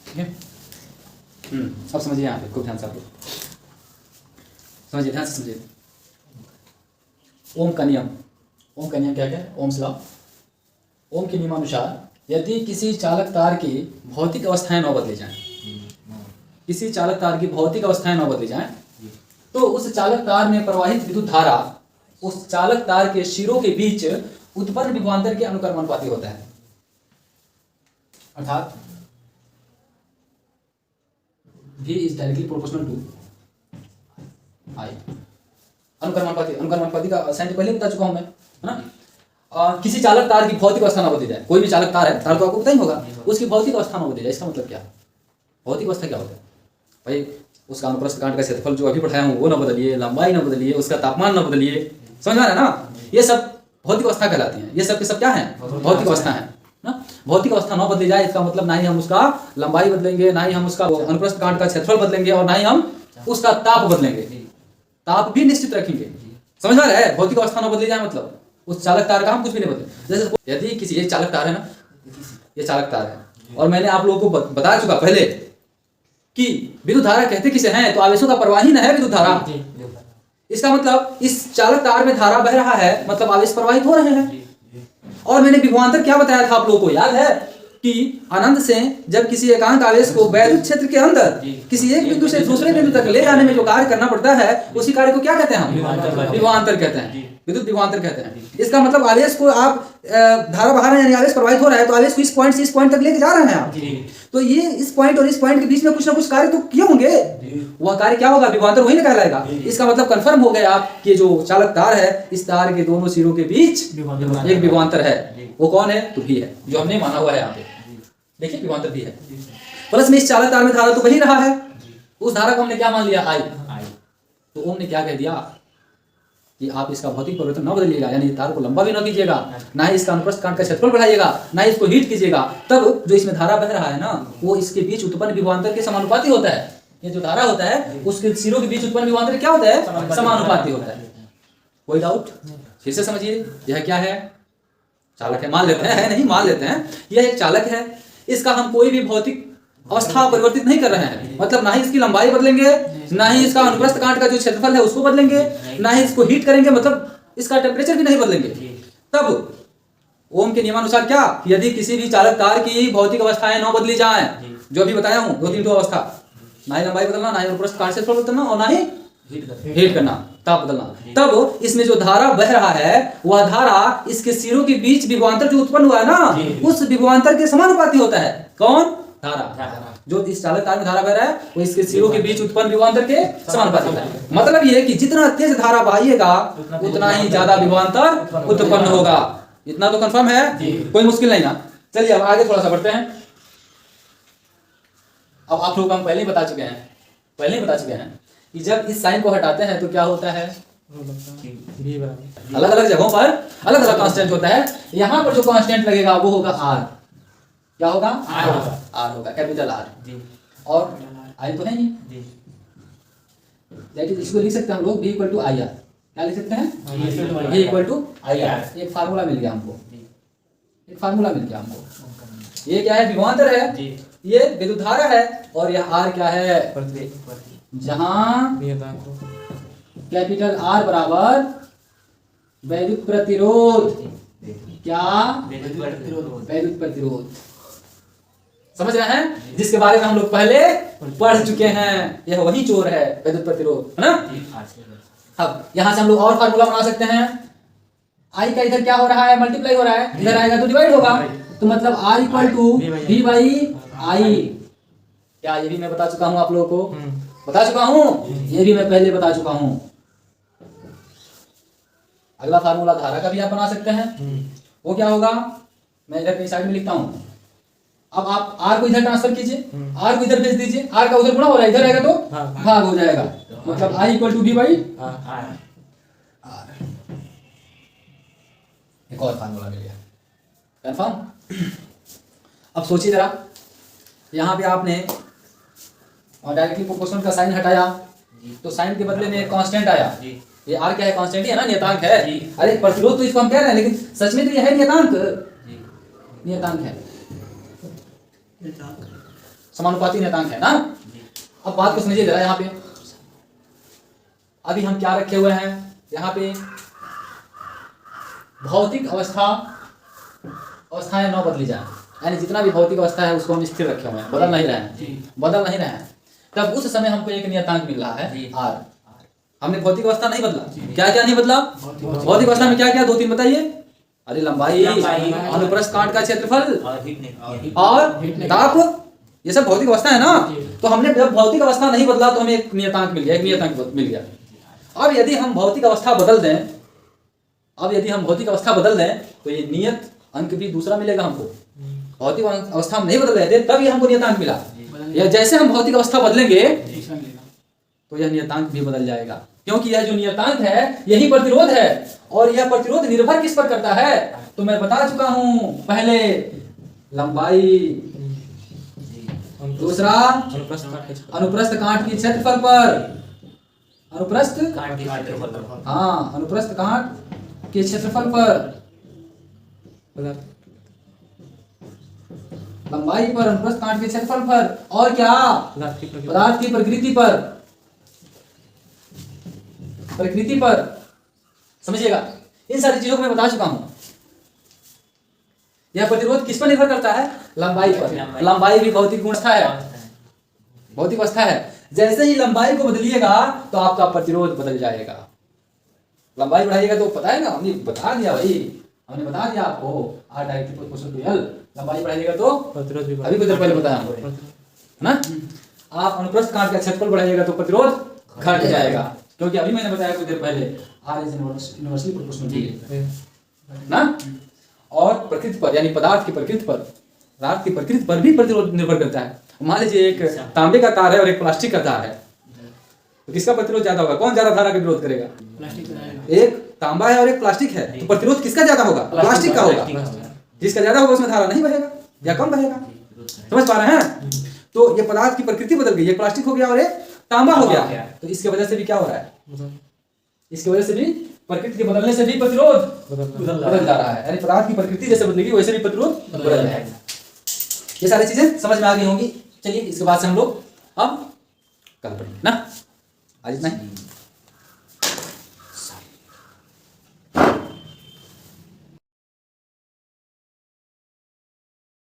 ठीक है। अब समझिए यहाँ पे खूब ध्यान से आप लोग समझिए, ध्यान से समझिए। ओम का नियम, ओम का नियम क्या है? Ohm's law. ओम के नियमानुसार यदि किसी चालक तार की भौतिक अवस्थाएं न बदली जाएं, किसी चालक तार की भौतिक अवस्थाएं न बदली जाएं, तो उस चालक तार में प्रवाहित विद्युत धारा उस चालक तार के सिरों के बीच उत्पन्न विभवांतर के अनुक्रमानुपाती होता है। अर्थात V is directly proportional to I। अनुक्रमानुपाती का साइन पहले बता चुका हूं मैं, है ना। किसी चालक तार की भौतिक अवस्था न बदली जाए, कोई भी चालक तार है, तार तो आपको पता ही होगा, उसकी भौतिक अवस्था न बदली जाए, इसका मतलब क्या? भौतिक अवस्था क्या होता है भाई? उसका अनुप्रस्थ कांट का क्षेत्रफल जो अभी पढ़ाया हूँ वो न बदलिए, लंबाई न बदलिए, उसका तापमान न बदलिए, समझ में आ रहा है ना। ये सब भौतिक अवस्था कहलाती हैं। ये सब के सब क्या है? भौतिक अवस्था है ना। भौतिक अवस्था न बदली जाए इसका मतलब ना ही हम उसका लंबाई बदलेंगे, ना ही हम उसका अनुप्रस्थ कांट का क्षेत्रफल बदलेंगे, और ना ही हम उसका ताप बदलेंगे। ताप भी निश्चित रखेंगे, समझ में आ रहा है। भौतिक अवस्था न बदली जाए मतलब उस चालक तार का हम कुछ भी नहीं बदले। जैसे यदि किसी, ये चालक तार है ना, ये चालक तार है, और मैंने आप लोगों को बता चुका पहले कि विद्युत धारा कहते किसे हैं? तो आवेशों का प्रवाही न है विद्युत धारा। इसका मतलब इस चालक तार में धारा बह रहा है, मतलब आवेश प्रवाहित हो रहे हैं। और मैंने विभवांतर क्या बताया था आप लोगों को, याद है कि अनंत से जब किसी एकांक आवेश को वैद्युत क्षेत्र के अंदर किसी एक बिंदु से दूसरे बिंदु तक ले जाने में जो कार्य करना पड़ता है, उसी कार्य को क्या कहते हैं? हम विभवांतर कहते हैं, विद्युत विभवांतर कहते हैं। इसका मतलब आवेश को आप धारा बहा रहे हैं, यानी आवेश प्रवाहित हो रहा है, तो आवेश को इस पॉइंट से इस पॉइंट तक लेके जा रहे हैं आप। तो ये इस पॉइंट और इस पॉइंट के बीच में कुछ ना कुछ कार्य तो किए होंगे, वह कार्य क्या होगा? विभवांतर वही ना कहलाएगा। इसका मतलब कंफर्म हो गया कि जो चालक तार है, इस तार के दोनों सिरों के बीच एक विभवांतर है। वो कौन है? तो भी है, जो हमने माना हुआ है यहाँ पे। देखिए विभवांतर भी है। प्लस में इस चालक तार में धारा तो बही रहा है, उस धारा को हमने क्या मान लिया? I। तो ओम ने क्या कह दिया कि आप इसका भौतिक परिवर्तन न बदलिएगा, यानी तार को लंबा भी न कीजिएगा, ना ही इसका अनुप्रस्थ कांट का क्षेत्रफल बढ़ाइएगा, ना ही इसको हीट कीजिएगा। तब जो इसमें धारा बह रहा है ना, वो इसके बीच उत्पन्न विभवांतर के समानुपाती होता है। ये जो धारा होता है उसके सिरों के बीच उत्पन्न विभवांतर क्या होता है? समानुपाती होता है। कोई डाउट? फिर से समझिए, यह क्या है? चालक है, मान लेते हैं, नहीं मान लेते हैं, यह एक चालक है। इसका हम कोई भी भौतिक अवस्था परिवर्तित नहीं कर रहे हैं, मतलब ना ही इसकी लंबाई बदलेंगे, ना ही इसका अनुप्रस्थ कांट का जो क्षेत्रफल है उसको बदलेंगे, ना ही इसको हीट करेंगे, मतलब इसका टेम्परेचर भी नहीं बदलेंगे। तब ओम के नियमानुसार क्या? यदि किसी भी चालक तार की भौतिक अवस्थाएं न बदली जाएं, जो अभी बताया हूं, दो तीन अवस्था, ना ही लंबाई बदलना, ना ही अनुप्रस्थ कांट क्षेत्रफल बदलना, और ना ही हीट करना, ताप बदलना, तब इसमें जो धारा बह रहा है वह धारा इसके सिरों के बीच विभवांतर जो उत्पन्न हुआ है ना, उस विभवांतर के समानुपाती होता है। कौन? धारा। जो इस चालक तार में धारा बह रहा है वो इसके सिरों के बीच उत्पन्न विभवांतर के समानुपाती होता है। मतलब ये कि जितना तेज धारा बहाइएगा उतना ही ज्यादा विभवांतर उत्पन्न होगा। इतना तो कंफर्म है, कोई मुश्किल नहीं ना। चलिए अब आगे थोड़ा सा बढ़ते हैं। अब आप लोग हम पहले ही बता चुके हैं कि जब इस साइन को हटाते हैं तो क्या होता है? अलग अलग जगहों पर अलग अलग कांस्टेंट होता है। यहाँ पर जो कांस्टेंट लगेगा वो होगा आर। क्या होगा? आर होगा, कैपिटल आर। और आई तो है नहीं, इसको लिख सकते हैं हम लोग V = IR। क्या लिख सकते हैं? V = IR। एक फार्मूला मिल गया हमको, ये क्या है? विभवांतर है, ये विद्युत धारा है, और यह आर क्या है? जहां कैपिटल आर बराबर वैद्युत प्रतिरोध। क्या? वैद्युत प्रतिरोध। समझ रहे हैं? जिसके बारे में हम लोग पहले पढ़ चुके हैं। यह वही चोर है, वैद्युत प्रतिरोध, है ना। अब यहां से हम लोग और फार्मूला बना सकते हैं। आई का इधर क्या हो रहा है? मल्टीप्लाई हो रहा है, इधर आएगा तो डिवाइड होगा, तो मतलब R = V/I। क्या ये भी मैं बता चुका हूं आप लोगों को? बता चुका हूं, ये भी मैं पहले बता चुका हूं। अगला फार्मूला धारा का भी आप बना सकते हैं। वो क्या होगा? मैं इधर कहीं साइड में लिखता हूं। अब आप R को इधर ट्रांसफर कीजिए, R को इधर भेज दीजिए, R का उधर गुणा हो रहा है, इधर आएगा तो भाग हो जाएगा, मतलब I = V/R। एक और फार्मूला मिल गया, कंफर्म। अब सोचिए जरा, यहाँ पे आपने और डायरेक्टली प्रोपोर्शनल का साइन हटाया तो साइन के बदले में कांस्टेंट आया। ये आर क्या है? कांस्टेंट ही है ना, नियतांक है। अरे प्रतिरोध तो इसको हम कह रहे हैं, लेकिन सच में तो ये है नियतांक है। समानुपाती नियतांक है ना। अब बात को समझिए जरा। यहाँ पे अभी हम क्या रखे हुए हैं, यहाँ पे भौतिक अवस्थाएं न बदली जाए, यानी जितना भी भौतिक अवस्था है उसको हम स्थिर रखे हुए हैं, बदल नहीं रहे हैं। तब उस समय हमको एक नियतांक मिल रहा है आर। हमने भौतिक अवस्था नहीं बदला। क्या क्या नहीं बदला? भौतिक अवस्था में क्या क्या, 2-3 बताइए। अरे लंबाई, अनुप्रस्थ काट का क्षेत्रफल और ताप, ये सब भौतिक अवस्था है ना। तो हमने जब भौतिक अवस्था नहीं बदला तो हमें एक नियतांक मिल गया। अब यदि हम भौतिक अवस्था बदल दें, तो ये नियत अंक भी दूसरा मिलेगा हमको। भौतिक अवस्था हम नहीं बदल रहे थे तब ये हमको नियतांक मिला। या जैसे हम भौतिक अवस्था बदलेंगे तो यह नियतांक भी बदल जाएगा, क्योंकि यह जो नियतांक है यही प्रतिरोध है। और यह प्रतिरोध निर्भर किस पर करता है? तो मैं बता चुका हूं पहले, लंबाई, दूसरा अनुप्रस्थ काट के क्षेत्रफल पर, अनुप्रस्थ काट के क्षेत्रफल पर, लंबाई पर, अनुप्रस्थ काट के क्षेत्रफल पर, और क्या? पदार्थ की प्रकृति पर। समझिएगा, इन सारी चीजों को मैं बता चुका हूं। यह प्रतिरोध किस पर निर्भर करता है? लंबाई पर। लंबाई भी भौतिक गुणस्था है, भौतिक अवस्था है। जैसे ही लंबाई को बदलिएगा तो आपका प्रतिरोध बदल जाएगा। लंबाई बढ़ाइएगा तो पता है ना, हमने बता दिया आपको R directly proportional to L। लंबाई बढ़ाइएगा तो प्रतिरोध भी, अभी कुछ देर पहले बताया हमको ना। आप अनुप्रस्थ काट का क्षेत्रफल बढ़ाइएगा तो प्रतिरोध घट जाएगा, क्योंकि अभी मैंने बताया कुछ देर पहले R is inversely proportional to ना। और प्रकृति पर, यानी पदार्थ की प्रकृति पर भी प्रतिरोध निर्भर करता है। मान लीजिए एक तांबे का तार है और एक प्लास्टिक का तार है, तो किसका प्रतिरोध ज्यादा होगा? कौन ज्यादा धारा का विरोध करेगा? एक तांबा है और एक प्लास्टिक है, तो प्रतिरोध किसका ज्यादा होगा? प्लास्टिक का होगा। जिसका ज्यादा होगा उसमें धारा नहीं बहेगा या कम बहेगा। समझ पा रहे हैं? तो ये पदार्थ की प्रकृति बदल गई, एक प्लास्टिक हो गया और एक तांबा हो गया। तो इसके वजह से भी क्या हो रहा है? इसकी वजह से भी, प्रकृति के बदलने से भी प्रतिरोध बदल जा रहा है। यानी पदार्थ की प्रकृति जैसे बदलेगी वैसे भी प्रतिरोध बदल जाएगा। ये सारी चीजें समझ में आ गई होंगी। चलिए इसके बाद से हम लोग अब कल पढ़ेंगे ना। आज इतना ही।